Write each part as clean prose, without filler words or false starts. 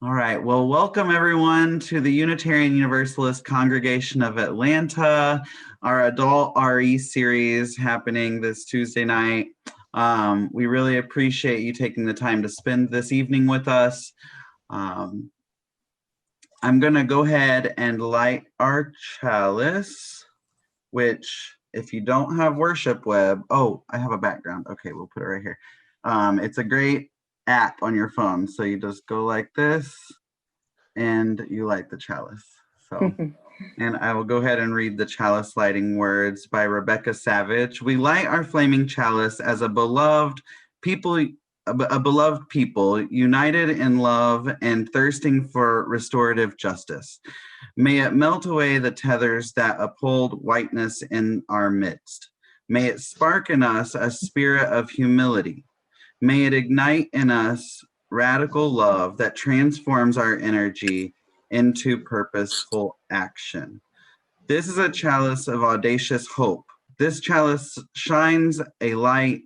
All right, well, welcome everyone to the Unitarian Universalist Congregation of Atlanta, our adult RE series happening this Tuesday night. We really appreciate you taking the time to spend this evening with us. I'm gonna go ahead and light our chalice, which if you don't have Worship Web, oh, I have a background. Okay, we'll put it right here. It's a great app on your phone. So you just go like this, and you light the chalice. So, and I will go ahead and read the chalice lighting words by Rebecca Savage. We light our flaming chalice as a beloved people, united in love and thirsting for restorative justice. May it melt away the tethers that uphold whiteness in our midst. May it spark in us a spirit of humility. May it ignite in us radical love that transforms our energy into purposeful action. This is a chalice of audacious hope. This chalice shines a light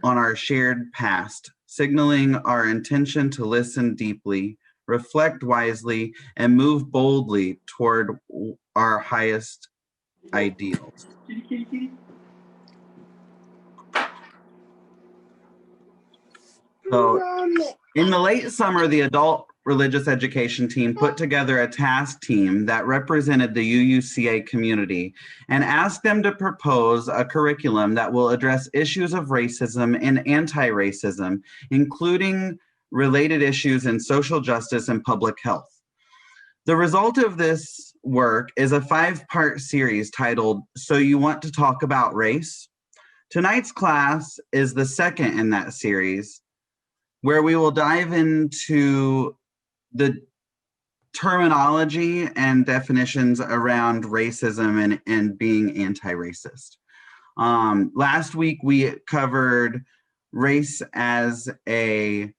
on our shared past, signaling our intention to listen deeply, reflect wisely, and move boldly toward our highest ideals. So, in the late summer, the adult religious education team put together a task team that represented the UUCA community and asked them to propose a curriculum that will address issues of racism and anti-racism, including related issues in social justice and public health. The result of this work is a 5-part series titled, So You Want to Talk About Race? Tonight's class is the second in that series, where we will dive into the terminology and definitions around racism and being anti-racist. Last week we covered race as a,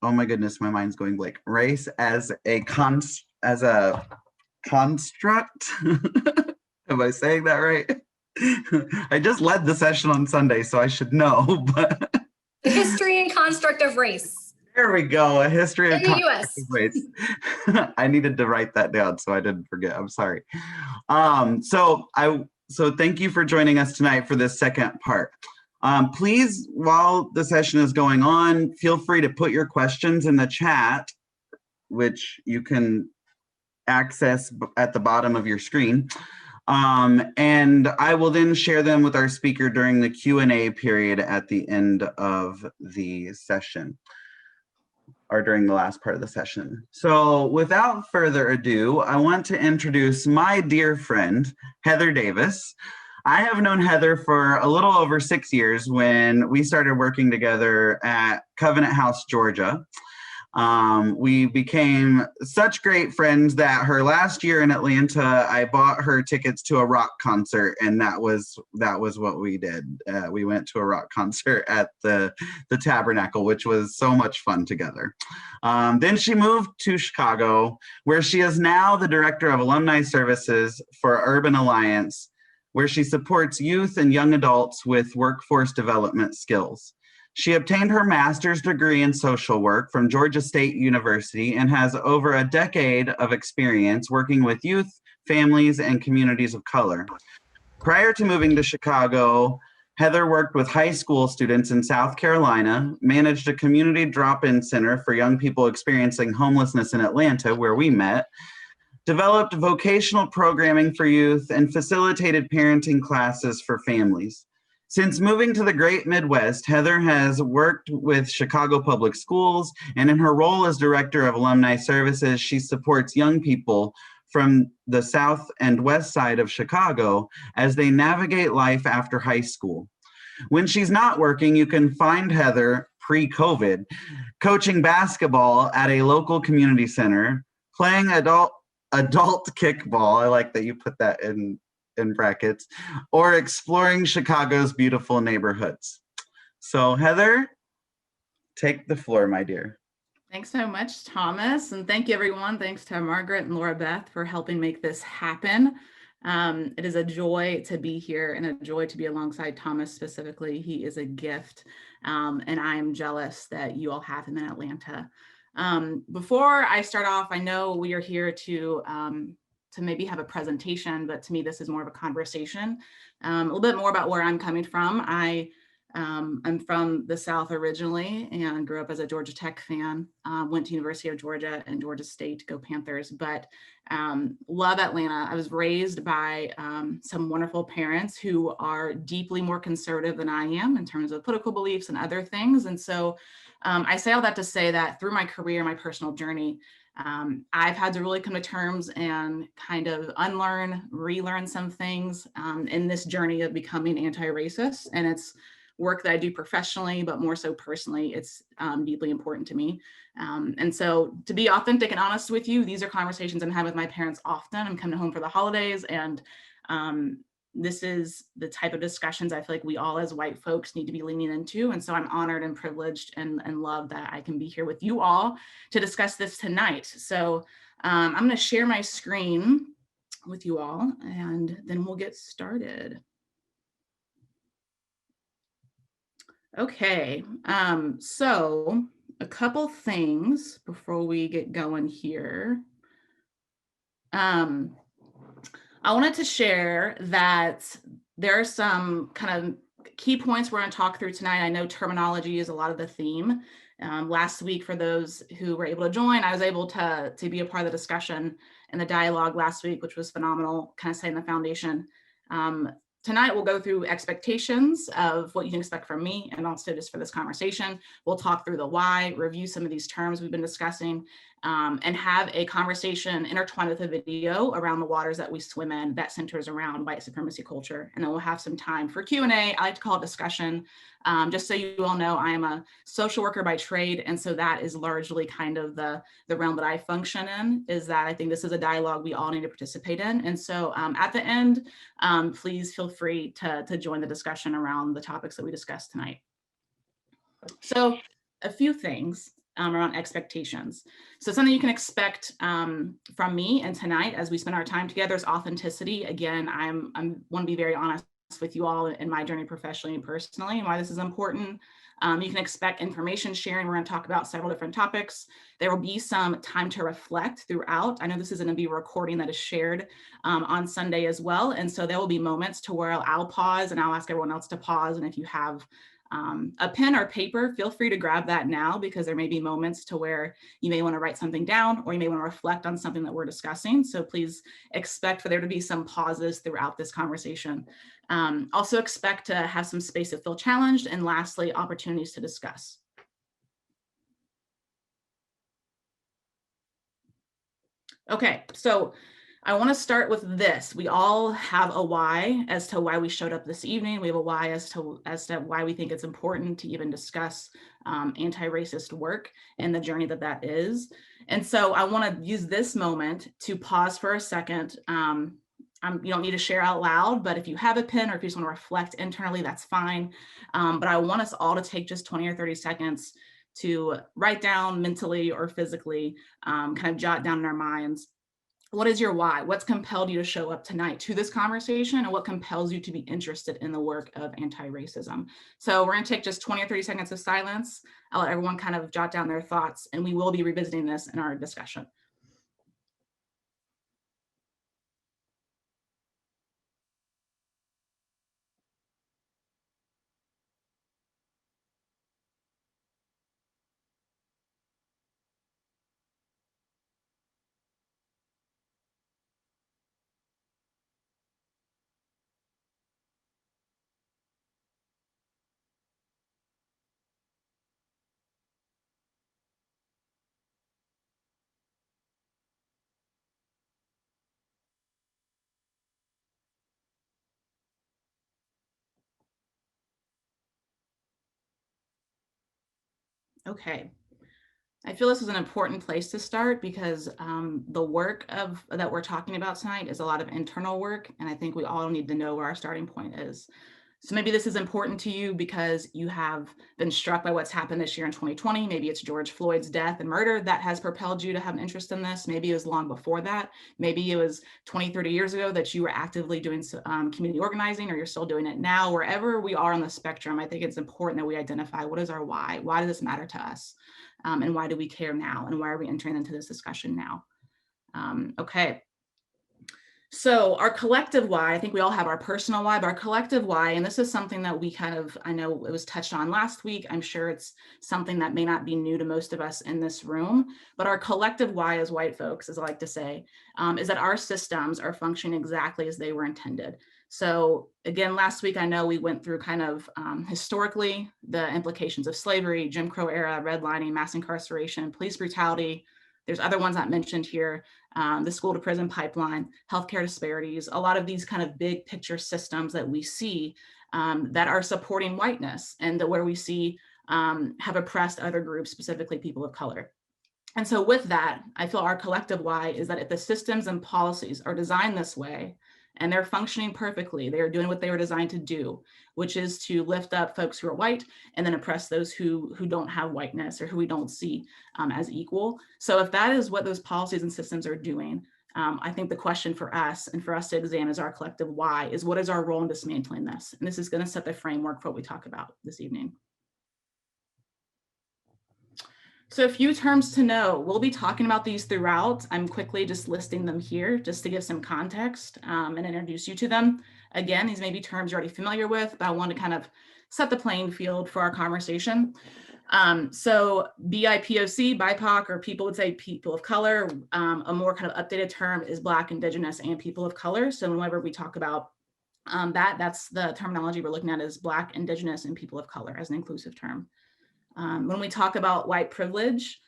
oh my goodness, my mind's going blank. Race as a construct. Am I saying that right? I just led the session on Sunday, so I should know, but the history and construct of race. There we go, a history of the US. Race. I needed to write that down so I didn't forget. I'm sorry. So thank you for joining us tonight for this second part. Please, while the session is going on, feel free to put your questions in the chat, which you can access at the bottom of your screen. And I will then share them with our speaker during the Q&A period at the end of the session, or during the last part of the session. So without further ado, I want to introduce my dear friend, Heather Davis. I have known Heather for a little over 6 years when we started working together at Covenant House, Georgia. We became such great friends that her last year in Atlanta, I bought her tickets to a rock concert, and that was what we did. We went to a rock concert at the Tabernacle, which was so much fun together. Then she moved to Chicago, where she is now the Director of Alumni Services for Urban Alliance, where she supports youth and young adults with workforce development skills. She obtained her master's degree in social work from Georgia State University and has over a decade of experience working with youth, families, and communities of color. Prior to moving to Chicago, Heather worked with high school students in South Carolina, managed a community drop-in center for young people experiencing homelessness in Atlanta, where we met, developed vocational programming for youth, and facilitated parenting classes for families. Since moving to the Great Midwest, Heather has worked with Chicago Public Schools, and in her role as Director of Alumni Services, she supports young people from the South and West Side of Chicago as they navigate life after high school. When she's not working, you can find Heather pre-COVID coaching basketball at a local community center, playing adult kickball. I like that you put that in brackets, or exploring Chicago's beautiful neighborhoods. So Heather, take the floor, my dear. Thanks so much, Thomas. And thank you, everyone. Thanks to Margaret and Laura Beth for helping make this happen. It is a joy to be here and a joy to be alongside Thomas specifically. He is a gift, and I am jealous that you all have him in Atlanta. Before I start off, I know we are here to maybe have a presentation, but to me, this is more of a conversation. A little bit more about where I'm coming from. I'm from the South originally and grew up as a Georgia Tech fan, went to University of Georgia and Georgia State, go Panthers, but love Atlanta. I was raised by some wonderful parents who are deeply more conservative than I am in terms of political beliefs and other things. And so I say all that to say that through my career, my personal journey, I've had to really come to terms and kind of unlearn, relearn some things in this journey of becoming anti-racist. And it's work that I do professionally, but more so personally, it's deeply important to me. And so to be authentic and honest with you, these are conversations I'm having with my parents often. I'm coming home for the holidays, and this is the type of discussions I feel like we all as white folks need to be leaning into. And so I'm honored and privileged and love that I can be here with you all to discuss this tonight. So I'm going to share my screen with you all, and then we'll get started. Okay, so a couple things before we get going here. I wanted to share that there are some kind of key points we're going to talk through tonight. I know terminology is a lot of the theme. Last week, for those who were able to join, I was able to be a part of the discussion and the dialogue last week, which was phenomenal, kind of setting the foundation. Tonight, we'll go through expectations of what you can expect from me and also just for this conversation. We'll talk through the why, review some of these terms we've been discussing, and have a conversation intertwined with a video around the waters that we swim in that centers around white supremacy culture. And then we'll have some time for Q&A. I like to call it discussion. Just so you all know, I am a social worker by trade. And so that is largely kind of the realm that I function in, is that I think this is a dialogue we all need to participate in. And so at the end, please feel free to join the discussion around the topics that we discussed tonight. So a few things around expectations. So something you can expect from me and tonight as we spend our time together is authenticity. Again, I want to be very honest with you all in my journey professionally and personally, and why this is important. You can expect information sharing. We're going to talk about several different topics. There will be some time to reflect throughout. I know this is going to be a recording that is shared on Sunday as well. And so there will be moments to where I'll pause and I'll ask everyone else to pause. And if you have a pen or paper, feel free to grab that now, because there may be moments to where you may want to write something down or you may want to reflect on something that we're discussing. So please expect for there to be some pauses throughout this conversation. Also expect to have some space to feel challenged, and lastly, opportunities to discuss. Okay, so I want to start with this. We all have a why as to why we showed up this evening. We have a why as to why we think it's important to even discuss anti-racist work and the journey that is. And so I want to use this moment to pause for a second. You don't need to share out loud, but if you have a pen or if you just want to reflect internally, that's fine. But I want us all to take just 20 or 30 seconds to write down mentally or physically, kind of jot down in our minds, what is your why? What's compelled you to show up tonight to this conversation, and what compels you to be interested in the work of anti-racism? So we're going to take just 20 or 30 seconds of silence. I'll let everyone kind of jot down their thoughts, and we will be revisiting this in our discussion. Okay. I feel this is an important place to start, because the work that we're talking about tonight is a lot of internal work, and I think we all need to know where our starting point is. So maybe this is important to you because you have been struck by what's happened this year in 2020. Maybe it's George Floyd's death and murder that has propelled you to have an interest in this. Maybe it was long before that. Maybe it was 20, 30 years ago that you were actively doing community organizing, or you're still doing it now. Wherever we are on the spectrum, I think it's important that we identify what is our why. Why does this matter to us? and why do we care now, and why are we entering into this discussion now? Okay. So our collective why, I think we all have our personal why, but our collective why, and this is something that we kind of, I know it was touched on last week. I'm sure it's something that may not be new to most of us in this room, but our collective why as white folks, as I like to say, is that our systems are functioning exactly as they were intended. So again, last week, I know we went through kind of historically the implications of slavery, Jim Crow era, redlining, mass incarceration, police brutality. There's other ones not mentioned here, the school to prison pipeline, healthcare disparities, a lot of these kind of big picture systems that we see that are supporting whiteness and where we see have oppressed other groups, specifically people of color. And so with that, I feel our collective why is that if the systems and policies are designed this way, and they're functioning perfectly, they are doing what they were designed to do, which is to lift up folks who are white and then oppress those who don't have whiteness or who we don't see as equal. So if that is what those policies and systems are doing, I think the question for us and for us to examine as our collective why is what is our role in dismantling this? And this is going to set the framework for what we talk about this evening. So a few terms to know. We'll be talking about these throughout. I'm quickly just listing them here just to give some context and introduce you to them. Again, these may be terms you're already familiar with, but I want to kind of set the playing field for our conversation. So BIPOC, BIPOC, or people would say people of color. A more kind of updated term is Black, Indigenous, and people of color. So whenever we talk about that's the terminology we're looking at is Black, Indigenous, and people of color as an inclusive term. When we talk about white privilege,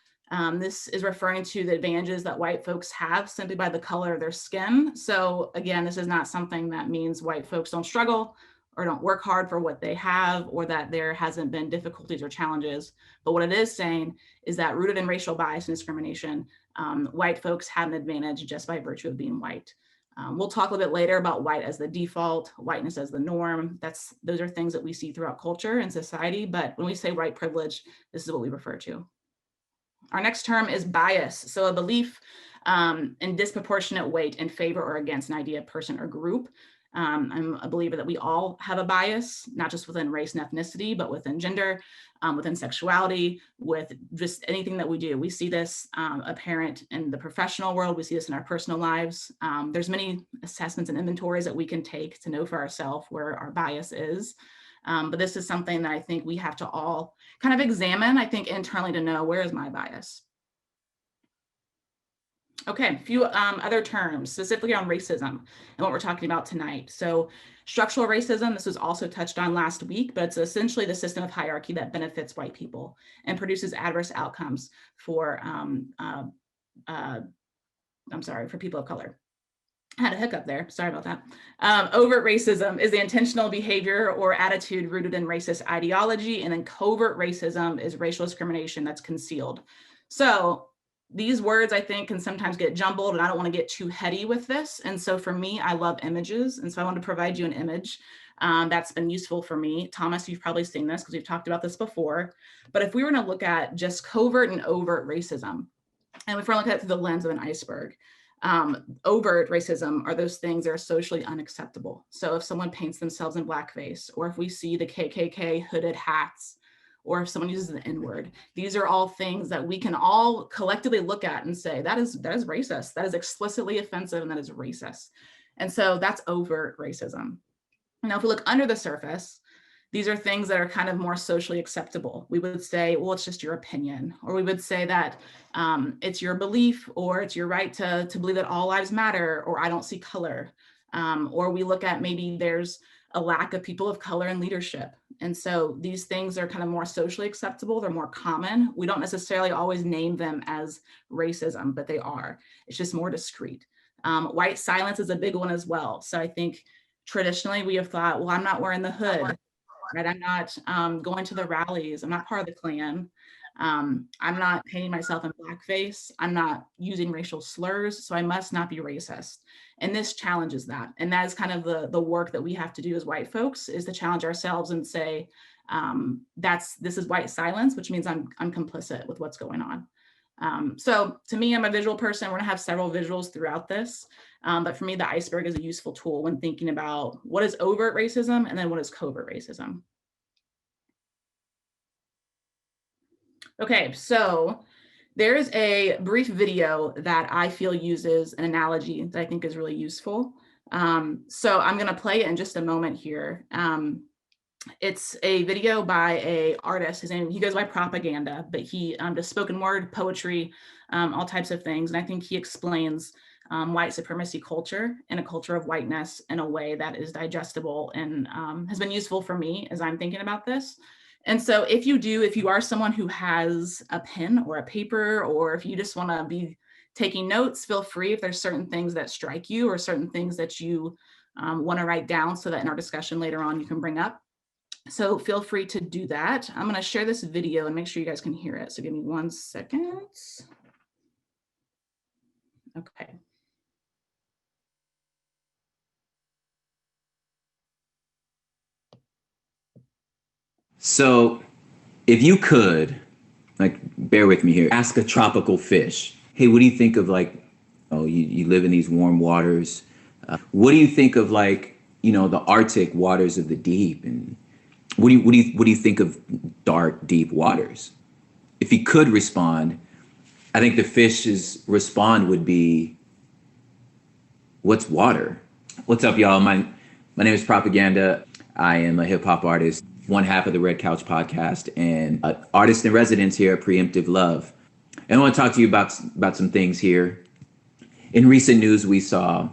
this is referring to the advantages that white folks have simply by the color of their skin. So again, this is not something that means white folks don't struggle or don't work hard for what they have, or that there hasn't been difficulties or challenges. But what it is saying is that rooted in racial bias and discrimination, white folks have an advantage just by virtue of being white. We'll talk a little bit later about white as the default, whiteness as the norm. Those are things that we see throughout culture and society, but when we say white privilege, this is what we refer to. Our next term is bias. So a belief in disproportionate weight in favor or against an idea, person, or group. I'm a believer that we all have a bias, not just within race and ethnicity, but within gender, within sexuality, with just anything that we do. We see this apparent in the professional world. We see this in our personal lives. There's many assessments and inventories that we can take to know for ourselves where our bias is. But this is something that I think we have to all kind of examine, I think, internally to know, where is my bias? Okay, a few other terms, specifically on racism and what we're talking about tonight. So structural racism, this was also touched on last week, but it's essentially the system of hierarchy that benefits white people and produces adverse outcomes for, for people of color. I had a hiccup there, sorry about that. Overt racism is the intentional behavior or attitude rooted in racist ideology, and then covert racism is racial discrimination that's concealed. So these words, I think, can sometimes get jumbled, and I don't want to get too heady with this. And so for me, I love images. And so I want to provide you an image that's been useful for me. Thomas, you've probably seen this because we've talked about this before. But if we were to look at just covert and overt racism, and if we're looking at it through the lens of an iceberg, overt racism are those things that are socially unacceptable. So if someone paints themselves in blackface, or if we see the KKK hooded hats, or if someone uses the N-word, these are all things that we can all collectively look at and say, that is racist, that is explicitly offensive, and that is racist. And so that's overt racism. Now, if we look under the surface, these are things that are kind of more socially acceptable. We would say, well, it's just your opinion, or we would say that it's your belief, or it's your right to believe that all lives matter, or I don't see color. Or we look at maybe there's a lack of people of color in leadership. And so these things are kind of more socially acceptable. They're more common. We don't necessarily always name them as racism, but they are. It's just more discreet. White silence is a big one as well. So I think traditionally we have thought, well, I'm not wearing the hood, right? I'm not going to the rallies. I'm not part of the Klan. I'm not painting myself in blackface. I'm not using racial slurs, so I must not be racist. And this challenges that. And that is kind of the work that we have to do as white folks, is to challenge ourselves and say, this is white silence, which means I'm complicit with what's going on. So to me, I'm a visual person. We're gonna have several visuals throughout this. But for me, the iceberg is a useful tool when thinking about what is overt racism and then what is covert racism. Okay, so there's a brief video that I feel uses an analogy that I think is really useful. So I'm going to play it in just a moment here. It's a video by a artist. His name, he goes by Propaganda, but he does spoken word, poetry, all types of things. And I think he explains white supremacy culture and a culture of whiteness in a way that is digestible and has been useful for me as I'm thinking about this. And so if you are someone who has a pen or a paper, or if you just want to be taking notes, feel free. If there's certain things that strike you or certain things that you want to write down so that in our discussion later on you can bring up. So feel free to do that. I'm going to share this video and make sure you guys can hear it. So give me 1 second. Okay. So if you could, like, bear with me here, ask a tropical fish, hey, what do you think of, like, oh, you live in these warm waters. What do you think of, like, the Arctic waters of the deep? And what do you think of dark, deep waters? If he could respond, I think the fish's respond would be, what's water? What's up, y'all? My name is Propaganda. I am a hip hop artist, one half of the Red Couch podcast, and an artist in residence here at Preemptive Love. And I want to talk to you about some things here. In recent news, we saw,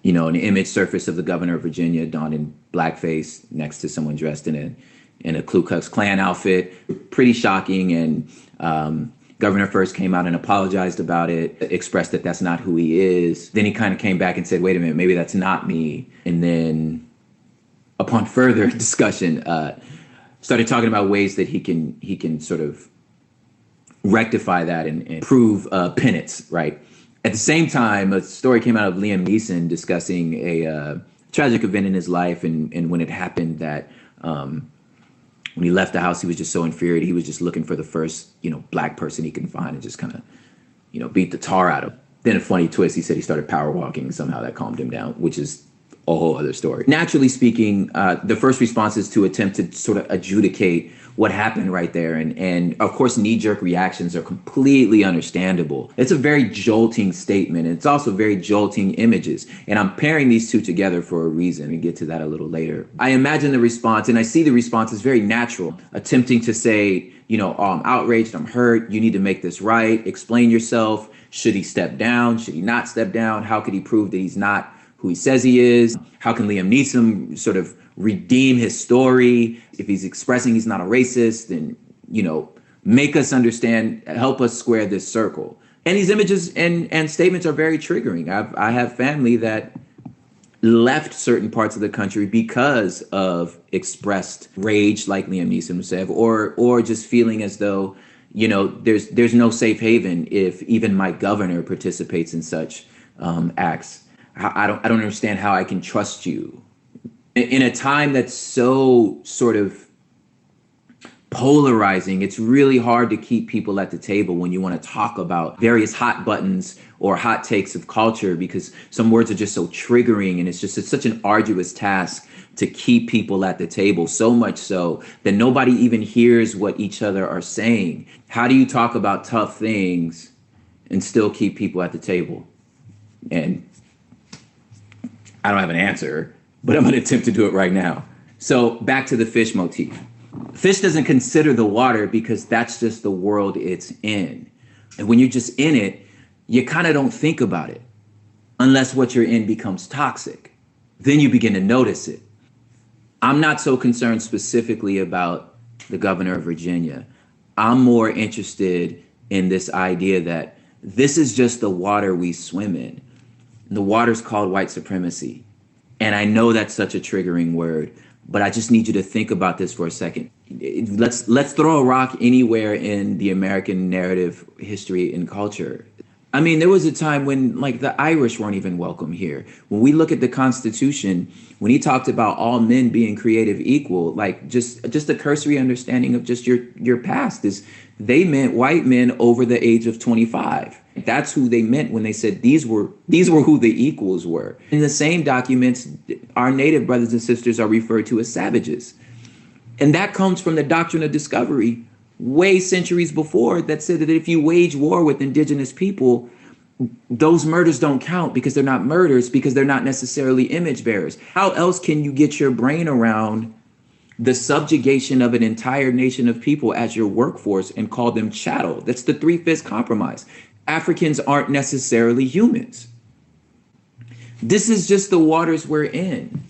an image surface of the governor of Virginia donned in blackface next to someone dressed in a Ku Klux Klan outfit. Pretty shocking. And governor first came out and apologized about it, expressed that that's not who he is. Then he kind of came back and said, wait a minute, maybe that's not me. And then upon further discussion, started talking about ways that he can sort of rectify that and prove penance, right? At the same time, a story came out of Liam Neeson discussing a tragic event in his life, and when it happened that when he left the house, he was just so infuriated. He was just looking for the first, black person he can find and just kind of, beat the tar out of him. Then a funny twist, he said he started power walking. Somehow that calmed him down, which is a whole other story. Naturally speaking, the first response is to attempt to sort of adjudicate what happened right there. And of course, knee-jerk reactions are completely understandable. It's a very jolting statement. And it's also very jolting images. And I'm pairing these two together for a reason, and get to that a little later. I imagine the response, and I see the response as very natural, attempting to say, oh, I'm outraged, I'm hurt, you need to make this right, explain yourself. Should he step down? Should he not step down? How could he prove that he's not who he says he is? How can Liam Neeson sort of redeem his story? If he's expressing he's not a racist, then, make us understand, help us square this circle. And these images and statements are very triggering. I have family that left certain parts of the country because of expressed rage, like Liam Neeson would say, or just feeling as though, there's no safe haven if even my governor participates in such acts. I don't understand how I can trust you. In a time that's so sort of polarizing, it's really hard to keep people at the table when you want to talk about various hot buttons or hot takes of culture, because some words are just so triggering, and it's such an arduous task to keep people at the table, so much so that nobody even hears what each other are saying. How do you talk about tough things and still keep people at the table? And I don't have an answer, but I'm going to attempt to do it right now. So back to the fish motif. Fish doesn't consider the water because that's just the world it's in. And when you're just in it, you kind of don't think about it unless what you're in becomes toxic. Then you begin to notice it. I'm not so concerned specifically about the governor of Virginia. I'm more interested in this idea that this is just the water we swim in. The water's called white supremacy. And I know that's such a triggering word, but I just need you to think about this for a second. Let's throw a rock anywhere in the American narrative, history, and culture. I mean, there was a time when, like, the Irish weren't even welcome here. When we look at the Constitution, when he talked about all men being created equal, like, just a cursory understanding of just your past is they meant white men over the age of 25. That's who they meant when they said these were who the equals were. In the same documents, our native brothers and sisters are referred to as savages. And that comes from the doctrine of discovery way centuries before that said that if you wage war with indigenous people, those murders don't count because they're not murders, because they're not necessarily image bearers. How else can you get your brain around the subjugation of an entire nation of people as your workforce and call them chattel? That's the three-fifths compromise. Africans aren't necessarily humans. This is just the waters we're in.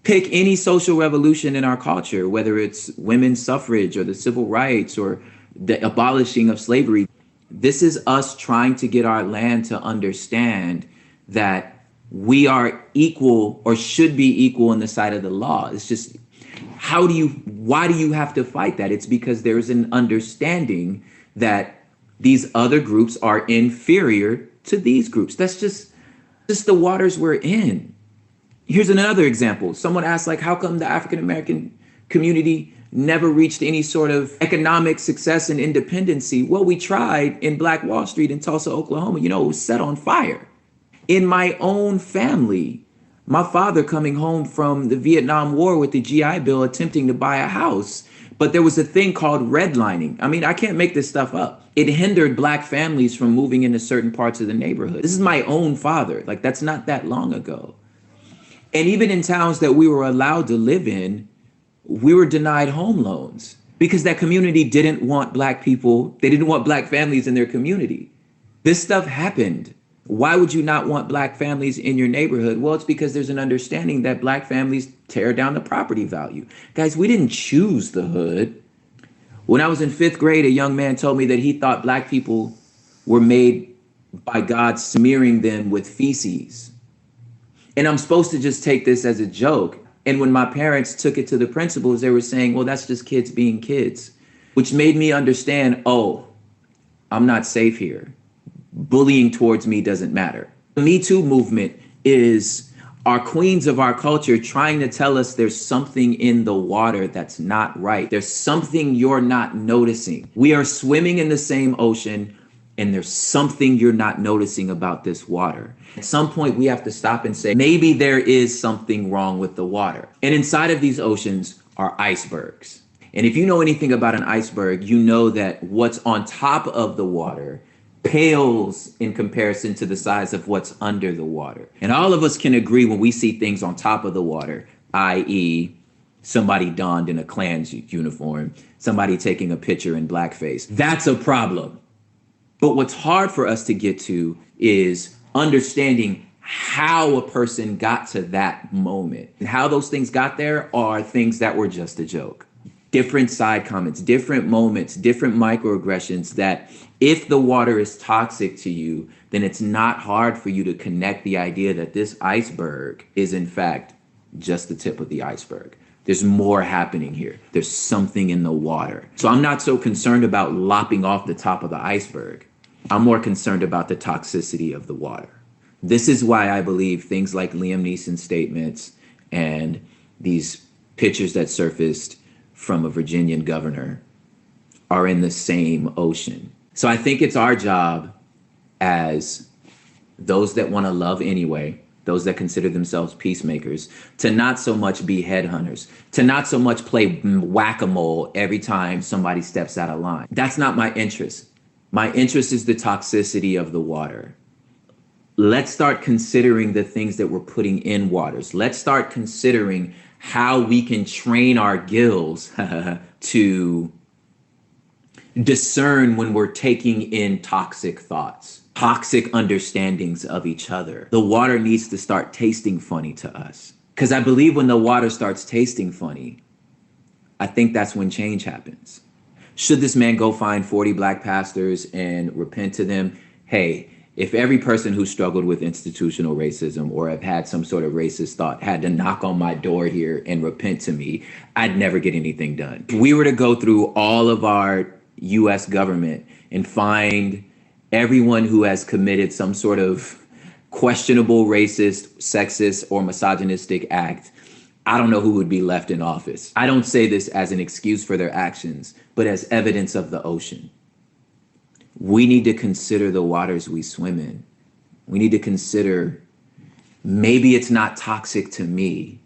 Pick any social revolution in our culture, whether it's women's suffrage or the civil rights or the abolishing of slavery. This is us trying to get our land to understand that we are equal or should be equal in the sight of the law. It's just, why do you have to fight that? It's because there's an understanding that these other groups are inferior to these groups. That's just the waters we're in. Here's another example. Someone asked, like, how come the African American community never reached any sort of economic success and independency? Well, we tried in Black Wall Street in Tulsa, Oklahoma. You know, it was set on fire. In my own family, my father coming home from the Vietnam War with the GI Bill attempting to buy a house. But there was a thing called redlining. I mean, I can't make this stuff up. It hindered Black families from moving into certain parts of the neighborhood. This is my own father. Like, that's not that long ago. And even in towns that we were allowed to live in, we were denied home loans because that community didn't want Black people. They didn't want Black families in their community. This stuff happened. Why would you not want Black families in your neighborhood? Well, it's because there's an understanding that Black families tear down the property value. Guys, we didn't choose the hood. When I was in 5th grade, a young man told me that he thought Black people were made by God smearing them with feces. And I'm supposed to just take this as a joke. And when my parents took it to the principals, they were saying, well, that's just kids being kids, which made me understand, oh, I'm not safe here. Bullying towards me doesn't matter. The Me Too movement is our queens of our culture trying to tell us there's something in the water that's not right. There's something you're not noticing. We are swimming in the same ocean, and there's something you're not noticing about this water. At some point, we have to stop and say, maybe there is something wrong with the water. And inside of these oceans are icebergs. And if you know anything about an iceberg, you know that what's on top of the water pales in comparison to the size of what's under the water. And all of us can agree when we see things on top of the water, i.e., somebody donned in a Klan's uniform, somebody taking a picture in blackface, that's a problem. But what's hard for us to get to is understanding how a person got to that moment. And how those things got there are things that were just a joke. Different side comments, different moments, different microaggressions that if the water is toxic to you, then it's not hard for you to connect the idea that this iceberg is in fact just the tip of the iceberg. There's more happening here. There's something in the water. So I'm not so concerned about lopping off the top of the iceberg. I'm more concerned about the toxicity of the water. This is why I believe things like Liam Neeson's statements and these pictures that surfaced from a Virginian governor are in the same ocean. So I think it's our job as those that want to love anyway, those that consider themselves peacemakers, to not so much be headhunters, to not so much play whack-a-mole every time somebody steps out of line. That's not my interest. My interest is the toxicity of the water. Let's start considering the things that we're putting in waters. Let's start considering how we can train our gills to discern when we're taking in toxic thoughts, toxic understandings of each other. The water needs to start tasting funny to us. Because I believe when the water starts tasting funny, I think that's when change happens. Should this man go find 40 Black pastors and repent to them? Hey, if every person who struggled with institutional racism or have had some sort of racist thought had to knock on my door here and repent to me, I'd never get anything done. If we were to go through all of our US government and find everyone who has committed some sort of questionable racist, sexist, or misogynistic act, I don't know who would be left in office. I don't say this as an excuse for their actions, but as evidence of the ocean. We need to consider the waters we swim in. We need to consider maybe it's not toxic to me,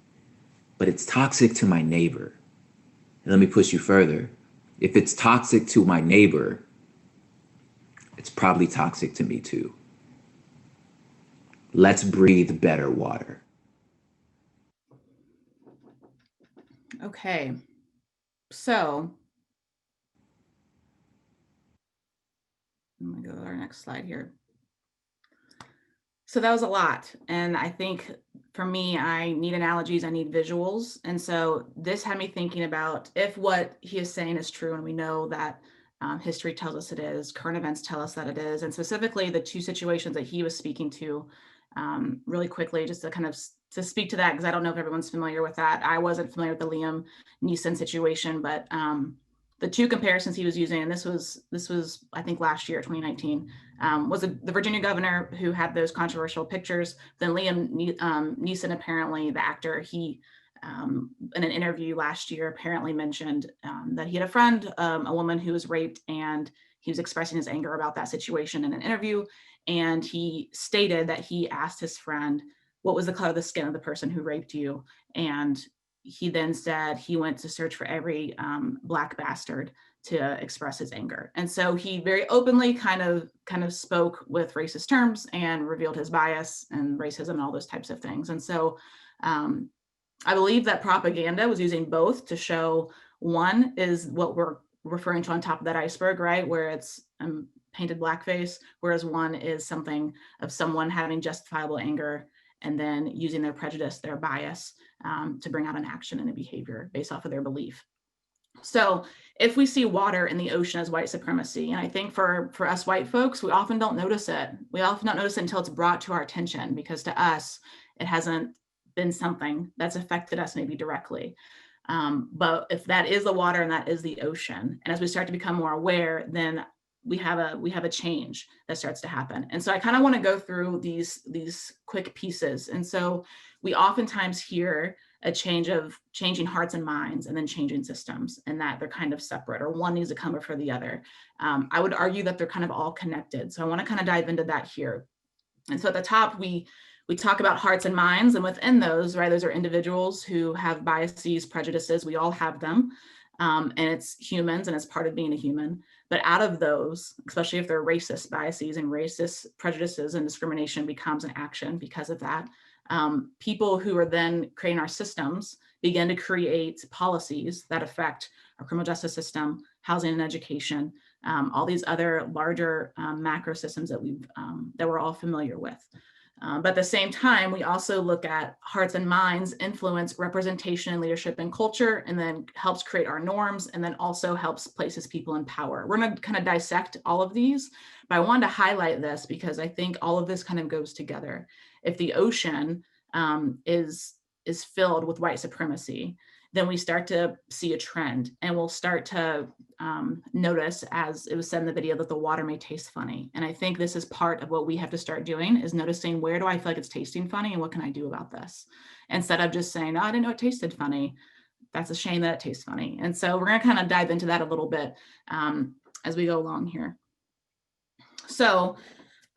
but it's toxic to my neighbor. And let me push you further. If it's toxic to my neighbor, it's probably toxic to me too. Let's breathe better water. Okay, so I'm gonna go to our next slide here. So that was a lot. And I think for me, I need analogies, I need visuals. And so this had me thinking about if what he is saying is true, and we know that history tells us it is, current events tell us that it is, and specifically the two situations that he was speaking to, really quickly, just to kind of to speak to that, because I don't know if everyone's familiar with that. I wasn't familiar with the Liam Neeson situation, but the two comparisons he was using, and this was I think last year, 2019, was the Virginia governor who had those controversial pictures. Then Liam Neeson, apparently the actor, he in an interview last year apparently mentioned that he had a friend, a woman who was raped, and he was expressing his anger about that situation in an interview. And he stated that he asked his friend, what was the color of the skin of the person who raped you? And he then said he went to search for every Black bastard to express his anger. And so he very openly kind of spoke with racist terms and revealed his bias and racism and all those types of things. And so I believe that propaganda was using both to show, one is what we're referring to on top of that iceberg, right? Where it's painted blackface, whereas one is something of someone having justifiable anger and then using their prejudice, their bias, to bring out an action and a behavior based off of their belief. So if we see water in the ocean as white supremacy, and I think for us white folks, we often don't notice it. We often don't notice it until it's brought to our attention, because to us, it hasn't been something that's affected us maybe directly. But if that is the water and that is the ocean, and as we start to become more aware, then we have a change that starts to happen. And so I kind of want to go through these quick pieces. And so we oftentimes hear a changing hearts and minds and then changing systems, and that they're kind of separate, or one needs to come before the other. I would argue that they're kind of all connected. So I want to kind of dive into that here. And so at the top, we talk about hearts and minds, and within those, right, those are individuals who have biases, prejudices. We all have them, and it's humans, and it's part of being a human. But out of those, especially if they're racist biases and racist prejudices, and discrimination becomes an action because of that, people who are then creating our systems begin to create policies that affect our criminal justice system, housing and education, all these other larger macro systems that we're all familiar with. But at the same time, we also look at hearts and minds influence representation and leadership and culture, and then helps create our norms, and then also helps places people in power. We're going to kind of dissect all of these, but I wanted to highlight this because I think all of this kind of goes together. If the ocean is filled with white supremacy, then we start to see a trend, and we'll start to notice, as it was said in the video, that the water may taste funny. And I think this is part of what we have to start doing, is noticing, where do I feel like it's tasting funny, and what can I do about this? Instead of just saying, oh, I didn't know it tasted funny. That's a shame that it tastes funny. And so we're going to kind of dive into that a little bit as we go along here. So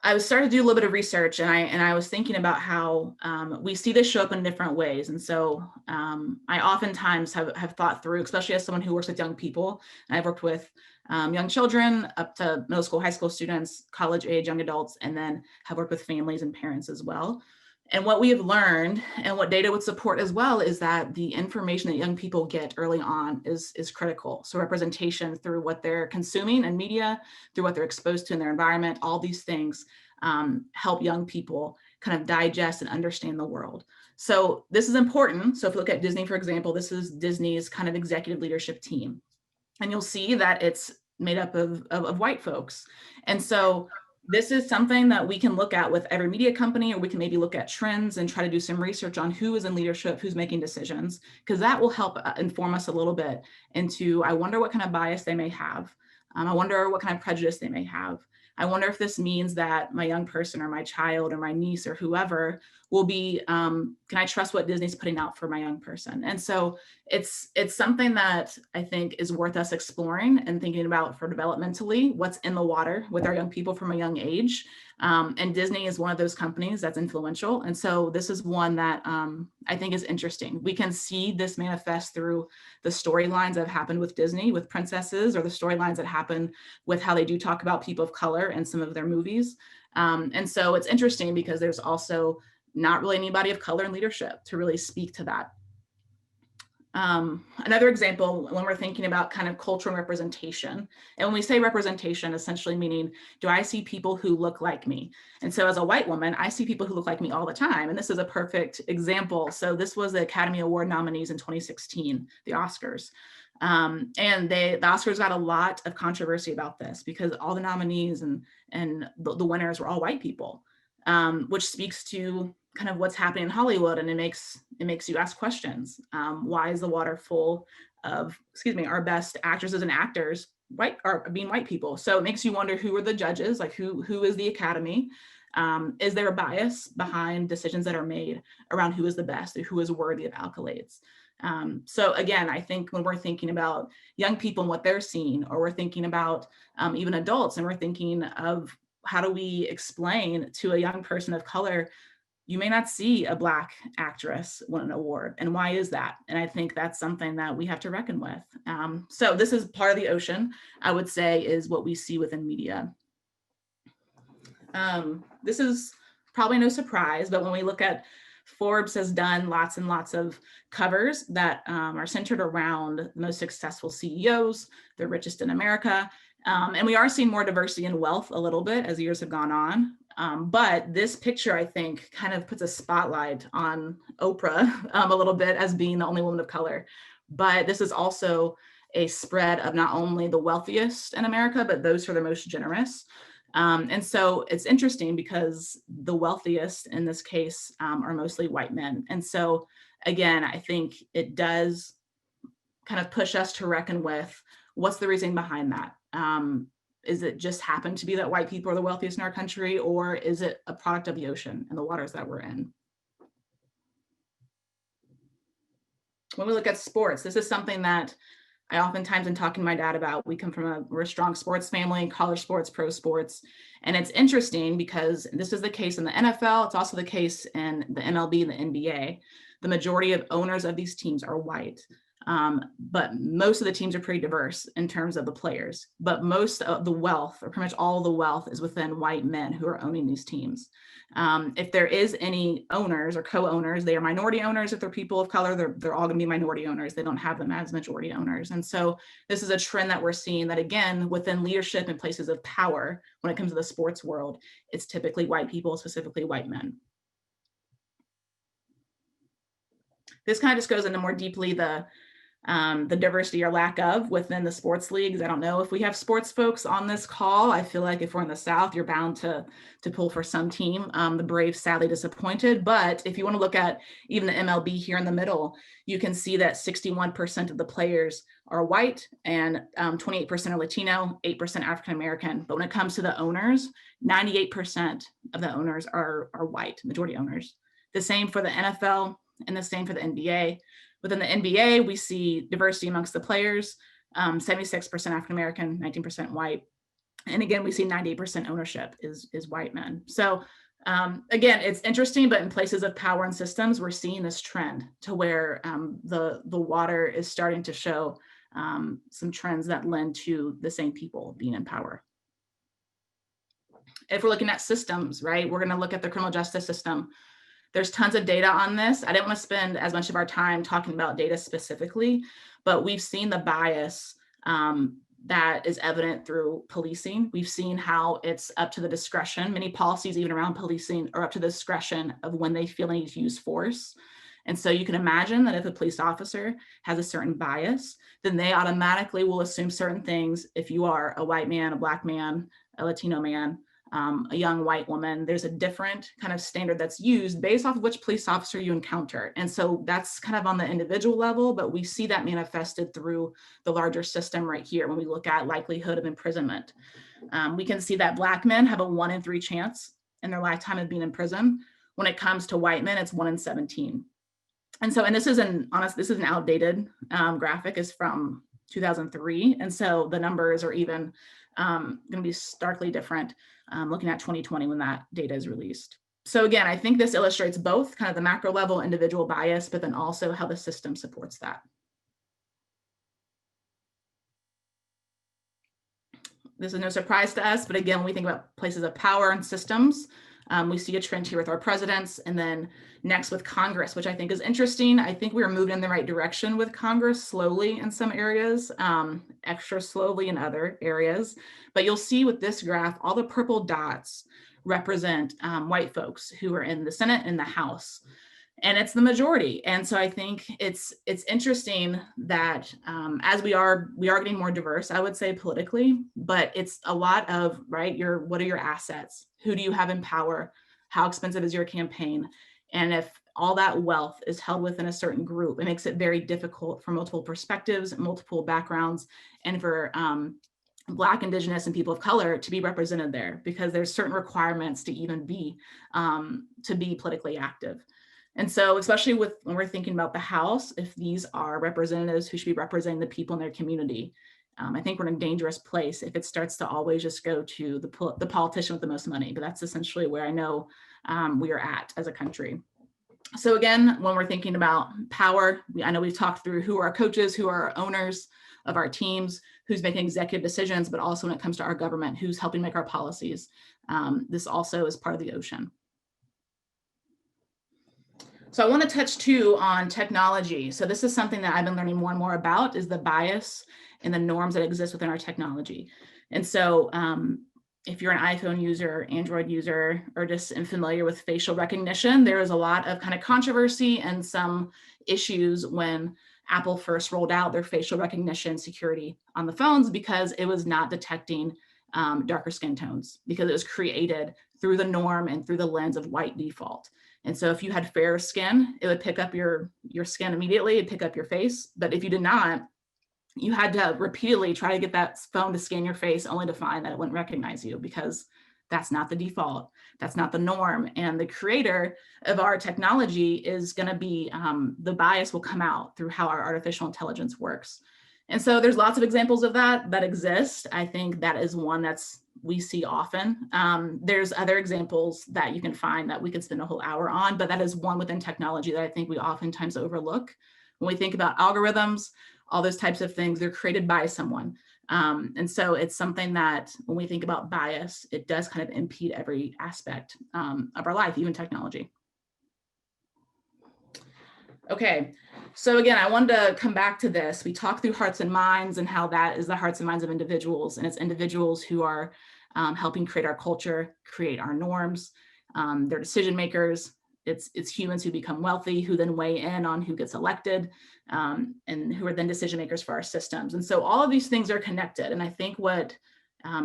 I was starting to do a little bit of research, and I was thinking about how we see this show up in different ways. And so I oftentimes have thought through, especially as someone who works with young people, and I've worked with young children up to middle school, high school students, college age, young adults, and then have worked with families and parents as well. And what we have learned, and what data would support as well, is that the information that young people get early on is critical. So representation through what they're consuming in media, through what they're exposed to in their environment, all these things help young people kind of digest and understand the world. So this is important. So if you look at Disney, for example, this is Disney's kind of executive leadership team. And you'll see that it's made up of white folks. And so this is something that we can look at with every media company, or we can maybe look at trends and try to do some research on who is in leadership, who's making decisions, because that will help inform us a little bit into, I wonder what kind of bias they may have. I wonder what kind of prejudice they may have. I wonder if this means that my young person or my child or my niece or whoever will be, can I trust what Disney's putting out for my young person? And so it's something that I think is worth us exploring and thinking about for developmentally, what's in the water with our young people from a young age. And Disney is one of those companies that's influential. And so this is one that I think is interesting. We can see this manifest through the storylines that have happened with Disney, with princesses, or the storylines that happen with how they do talk about people of color in some of their movies. And so it's interesting because there's also not really anybody of color in leadership to really speak to that. Another example, when we're thinking about kind of cultural representation, and when we say representation, essentially meaning, do I see people who look like me? And so as a white woman, I see people who look like me all the time. And this is a perfect example. So this was the Academy Award nominees in 2016, the Oscars. And the Oscars got a lot of controversy about this because all the nominees and the winners were all white people, which speaks to kind of what's happening in Hollywood, and it makes you ask questions. Why is the water full of, our best actresses and actors being white people? So it makes you wonder, who are the judges? Like who is the Academy? Is there a bias behind decisions that are made around who is the best, or who is worthy of accolades? So again, I think when we're thinking about young people and what they're seeing, or we're thinking about even adults, and we're thinking of how do we explain to a young person of color, you may not see a Black actress win an award. And why is that? And I think that's something that we have to reckon with. So this is part of the ocean, I would say, is what we see within media. This is probably no surprise, but when we look at, Forbes has done lots and lots of covers that are centered around the most successful CEOs, the richest in America. And we are seeing more diversity in wealth a little bit as years have gone on. But this picture, I think, kind of puts a spotlight on Oprah a little bit as being the only woman of color. But this is also a spread of not only the wealthiest in America, but those who are the most generous. And so it's interesting because the wealthiest in this case are mostly white men. And so again, I think it does kind of push us to reckon with, what's the reason behind that? Is it just happened to be that white people are the wealthiest in our country, or is it a product of the ocean and the waters that we're in? When we look at sports, this is something that I oftentimes am talking to my dad about. We come from we're a strong sports family, college sports, pro sports. And it's interesting because this is the case in the NFL. It's also the case in the MLB and the NBA. The majority of owners of these teams are white. But most of the teams are pretty diverse in terms of the players. But most of the wealth, or pretty much all of the wealth, is within white men who are owning these teams. If there is any owners or co-owners, they are minority owners. If they're people of color, they're all going to be minority owners. They don't have them as majority owners. And so this is a trend that we're seeing, that again, within leadership and places of power, when it comes to the sports world, it's typically white people, specifically white men. This kind of just goes into more deeply the diversity or lack of within the sports leagues. I don't know if we have sports folks on this call. I feel like if we're in the South, you're bound to pull for some team. The Braves sadly disappointed, but if you want to look at even the MLB here in the middle, you can see that 61% of the players are white and 28% are Latino, 8% African-American. But when it comes to the owners, 98% of the owners are white, majority owners. The same for the NFL and the same for the NBA. Within the NBA, we see diversity amongst the players, 76% African-American, 19% white. And again, we see 98% ownership is white men. So again, it's interesting, but in places of power and systems, we're seeing this trend to where the water is starting to show some trends that lend to the same people being in power. If we're looking at systems, right, we're gonna look at the criminal justice system. There's tons of data on this. I didn't want to spend as much of our time talking about data specifically, but we've seen the bias that is evident through policing. We've seen how it's up to the discretion. Many policies, even around policing, are up to the discretion of when they feel they need to use force. And so you can imagine that if a police officer has a certain bias, then they automatically will assume certain things. If you are a white man, a Black man, a Latino man, a young white woman, there's a different kind of standard that's used based off of which police officer you encounter. And so that's kind of on the individual level, but we see that manifested through the larger system right here when we look at likelihood of imprisonment. We can see that Black men have a 1 in 3 chance in their lifetime of being in prison, When it comes to white men, it's 1 in 17. And so, and this is an outdated graphic, is from 2003. And so the numbers are even going to be starkly different looking at 2020 when that data is released. So again, I think this illustrates both kind of the macro level individual bias, but then also how the system supports that. This is no surprise to us, but again, when we think about places of power and systems, we see a trend here with our presidents, and then next with Congress, which I think is interesting. I think we're moving in the right direction with Congress, slowly in some areas, extra slowly in other areas. But you'll see with this graph, all the purple dots represent white folks who are in the Senate and the House. And it's the majority. And so I think it's interesting that as we are getting more diverse, I would say politically, but it's a lot of, right, what are your assets? Who do you have in power? How expensive is your campaign? And if all that wealth is held within a certain group, it makes it very difficult for multiple perspectives, multiple backgrounds, and for Black, Indigenous, and people of color to be represented there, because there's certain requirements to even be politically active. And so, especially when we're thinking about the House, if these are representatives who should be representing the people in their community, I think we're in a dangerous place if it starts to always just go to the politician with the most money. But that's essentially where I know we are at as a country. So again, when we're thinking about power, I know we've talked through who are our coaches, who are our owners of our teams, who's making executive decisions, but also when it comes to our government, who's helping make our policies. This also is part of the ocean. So I want to touch too on technology. So this is something that I've been learning more and more about, is the bias and the norms that exist within our technology. And so if you're an iPhone user, Android user, or just familiar with facial recognition, there was a lot of kind of controversy and some issues when Apple first rolled out their facial recognition security on the phones, because it was not detecting darker skin tones, because it was created through the norm and through the lens of white default. And so if you had fair skin, it would pick up your skin immediately, it'd pick up your face. But if you did not, you had to repeatedly try to get that phone to scan your face, only to find that it wouldn't recognize you, because that's not the default, that's not the norm. And the creator of our technology is going to be, the bias will come out through how our artificial intelligence works. And so there's lots of examples of that exist. I think that is one we see often. There's other examples that you can find that we could spend a whole hour on, but that is one within technology that I think we oftentimes overlook. When we think about algorithms, all those types of things, they're created by someone. And so it's something that when we think about bias, it does kind of impede every aspect of our life, even technology. Okay, so again, I wanted to come back to this. We talked through hearts and minds and how that is the hearts and minds of individuals, and it's individuals who are helping create our culture, create our norms. They're decision makers. It's humans who become wealthy, who then weigh in on who gets elected, and who are then decision makers for our systems. And so all of these things are connected. And I think what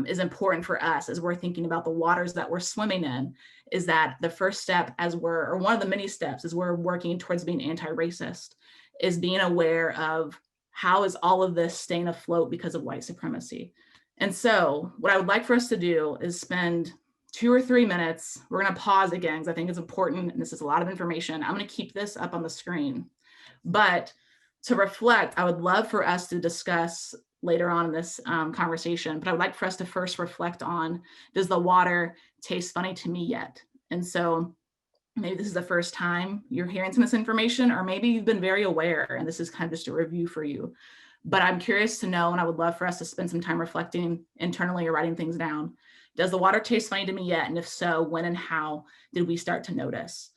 is important for us as we're thinking about the waters that we're swimming in is that the first step, or one of the many steps as we're working towards being anti-racist, is being aware of how is all of this staying afloat because of white supremacy. And so what I would like for us to do is spend 2 or 3 minutes. We're going to pause again because I think it's important, and this is a lot of information. I'm going to keep this up on the screen. But to reflect, I would love for us to discuss later on in this conversation, but I would like for us to first reflect on, does the water taste funny to me yet? And so maybe this is the first time you're hearing some of this information, or maybe you've been very aware and this is kind of just a review for you. But I'm curious to know, and I would love for us to spend some time reflecting internally or writing things down. Does the water taste funny to me yet? And if so, when and how did we start to notice?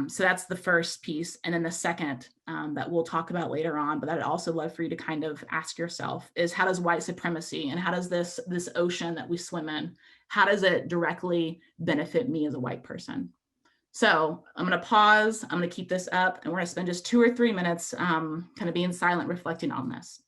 So that's the first piece. And then the second that we'll talk about later on, but I'd also love for you to kind of ask yourself is, how does white supremacy and how does this ocean that we swim in, how does it directly benefit me as a white person? So I'm going to pause. I'm going to keep this up, and we're going to spend just 2 or 3 minutes kind of being silent, reflecting on this.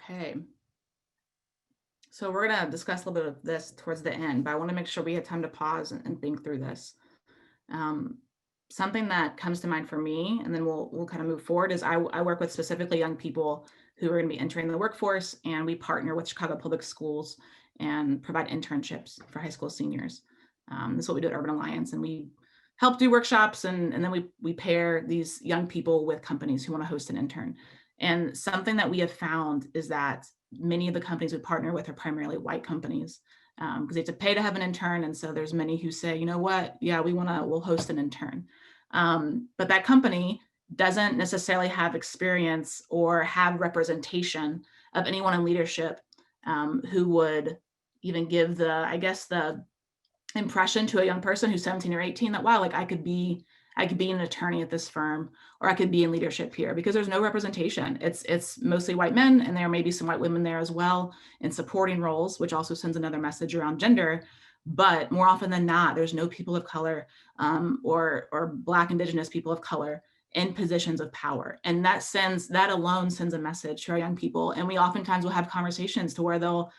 Okay. So we're going to discuss a little bit of this towards the end, but I want to make sure we have time to pause and think through this. Something that comes to mind for me, and then we'll kind of move forward, is I work with specifically young people who are going to be entering the workforce, and we partner with Chicago Public Schools and provide internships for high school seniors. This is what we do at Urban Alliance, and we help do workshops, and then we pair these young people with companies who want to host an intern. And something that we have found is that many of the companies we partner with are primarily white companies, because they have to pay to have an intern. And so there's many who say, you know what, yeah, we'll host an intern. But that company doesn't necessarily have experience or have representation of anyone in leadership who would even give the impression to a young person who's 17 or 18 that, wow, like I could be an attorney at this firm, or I could be in leadership here, because there's no representation. It's mostly white men, and there may be some white women there as well in supporting roles, which also sends another message around gender. But more often than not, there's no people of color or Black, Indigenous people of color in positions of power. And that alone sends a message to our young people. And we oftentimes will have conversations to where they'll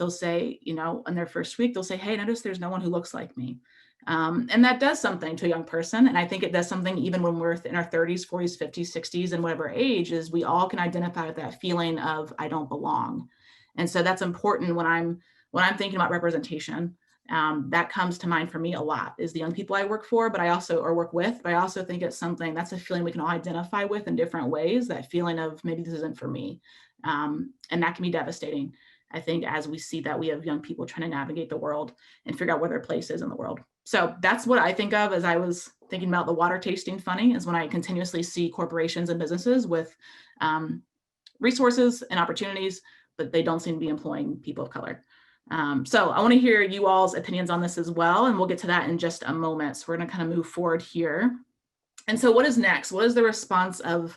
say, you know, in their first week, they'll say, hey, notice there's no one who looks like me. And that does something to a young person. And I think it does something even when we're in our 30s, 40s, 50s, 60s, and whatever age, is we all can identify with that feeling of I don't belong. And so that's important when I'm thinking about representation. That comes to mind for me a lot, is the young people I work for, but I work with, but I also think it's something that's a feeling we can all identify with in different ways, that feeling of maybe this isn't for me. And that can be devastating, I think, as we see that we have young people trying to navigate the world and figure out where their place is in the world. So that's what I think of as I was thinking about the water tasting funny, is when I continuously see corporations and businesses with resources and opportunities, but they don't seem to be employing people of color. So I want to hear you all's opinions on this as well, and we'll get to that in just a moment. So we're going to kind of move forward here. And so what is next? What is the response of,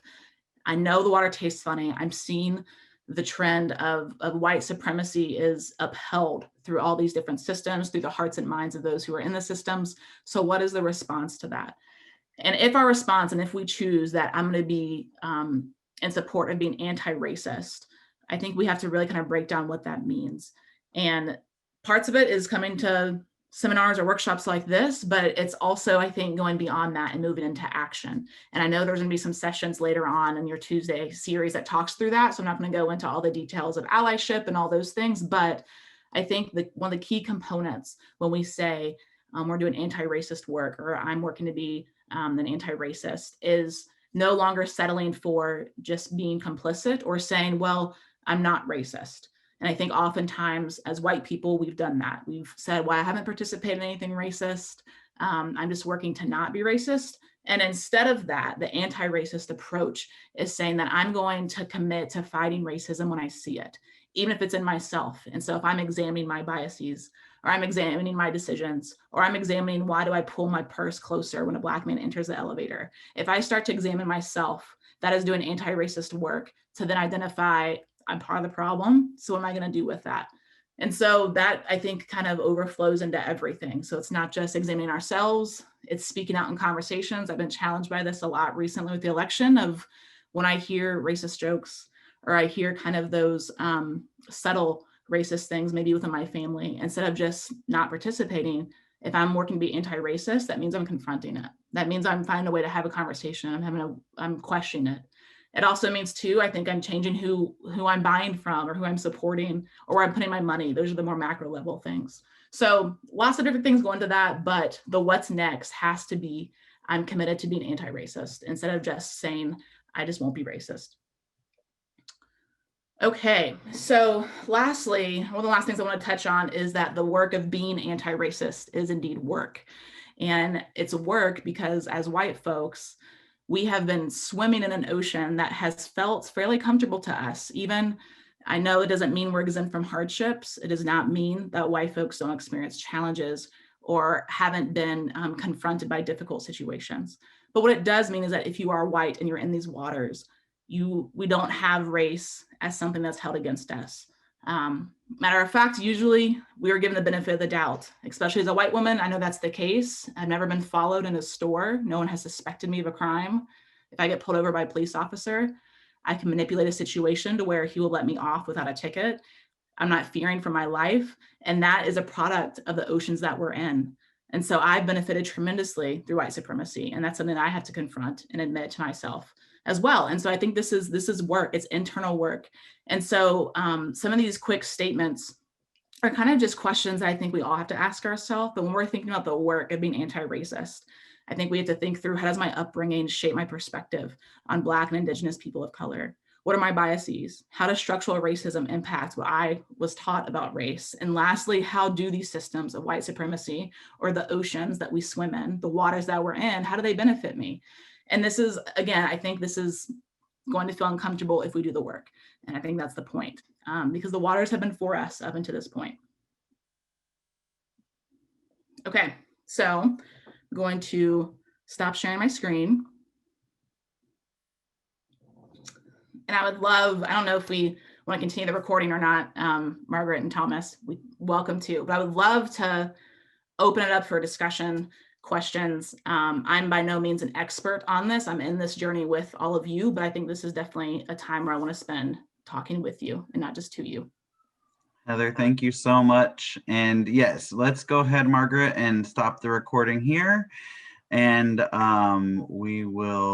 I know the water tastes funny, I'm seeing the trend of white supremacy is upheld through all these different systems, through the hearts and minds of those who are in the systems. So what is the response to that? And if our response, and if we choose that I'm going to be in support of being anti-racist, I think we have to really kind of break down what that means. And parts of it is coming to seminars or workshops like this, but it's also, I think, going beyond that and moving into action. And I know there's going to be some sessions later on in your Tuesday series that talks through that. So I'm not going to go into all the details of allyship and all those things, but I think that one of the key components when we say we're doing anti-racist work, or I'm working to be an anti-racist, is no longer settling for just being complicit or saying, well, I'm not racist. And I think oftentimes as white people, we've done that. We've said, well, I haven't participated in anything racist. I'm just working to not be racist. And instead of that, the anti-racist approach is saying that I'm going to commit to fighting racism when I see it, even if it's in myself. And so if I'm examining my biases, or I'm examining my decisions, or I'm examining why do I pull my purse closer when a Black man enters the elevator, if I start to examine myself, that is doing anti-racist work to then identify I'm part of the problem. So what am I going to do with that? And so that, I think, kind of overflows into everything. So it's not just examining ourselves, it's speaking out in conversations. I've been challenged by this a lot recently with the election, of when I hear racist jokes, or I hear kind of those subtle racist things, maybe within my family, instead of just not participating, if I'm working to be anti-racist, that means I'm confronting it. That means I'm finding a way to have a conversation. I'm questioning it. It also means too, I think I'm changing who I'm buying from, or who I'm supporting, or where I'm putting my money. Those are the more macro level things. So lots of different things go into that, but the what's next has to be, I'm committed to being anti-racist, instead of just saying, I just won't be racist. Okay, so lastly, one of the last things I want to touch on is that the work of being anti-racist is indeed work. And it's work because as white folks, we have been swimming in an ocean that has felt fairly comfortable to us. Even, I know it doesn't mean we're exempt from hardships. It does not mean that white folks don't experience challenges or haven't been confronted by difficult situations. But what it does mean is that if you are white and you're in these waters, we don't have race as something that's held against us. Matter of fact, usually we are given the benefit of the doubt, especially as a white woman. I know that's the case. I've never been followed in a store. No one has suspected me of a crime. If I get pulled over by a police officer, I can manipulate a situation to where he will let me off without a ticket. I'm not fearing for my life. And that is a product of the oceans that we're in. And so I've benefited tremendously through white supremacy. And that's something that I have to confront and admit to myself as well. And so I think this is work, it's internal work. And so some of these quick statements are kind of just questions I think we all have to ask ourselves. But when we're thinking about the work of being anti-racist, I think we have to think through, how does my upbringing shape my perspective on Black and Indigenous people of color? What are my biases? How does structural racism impact what I was taught about race? And lastly, how do these systems of white supremacy, or the oceans that we swim in, the waters that we're in, how do they benefit me? And this is, again, I think this is going to feel uncomfortable if we do the work. And I think that's the point, because the waters have been for us up until this point. Okay, so I'm going to stop sharing my screen. And I would love, I don't know if we want to continue the recording or not, Margaret and Thomas, we welcome to, but I would love to open it up for discussion, questions. I'm by no means an expert on this. I'm in this journey with all of you, but I think this is definitely a time where I want to spend talking with you and not just to you. Heather, thank you so much. And yes, let's go ahead, Margaret, and stop the recording here. And we will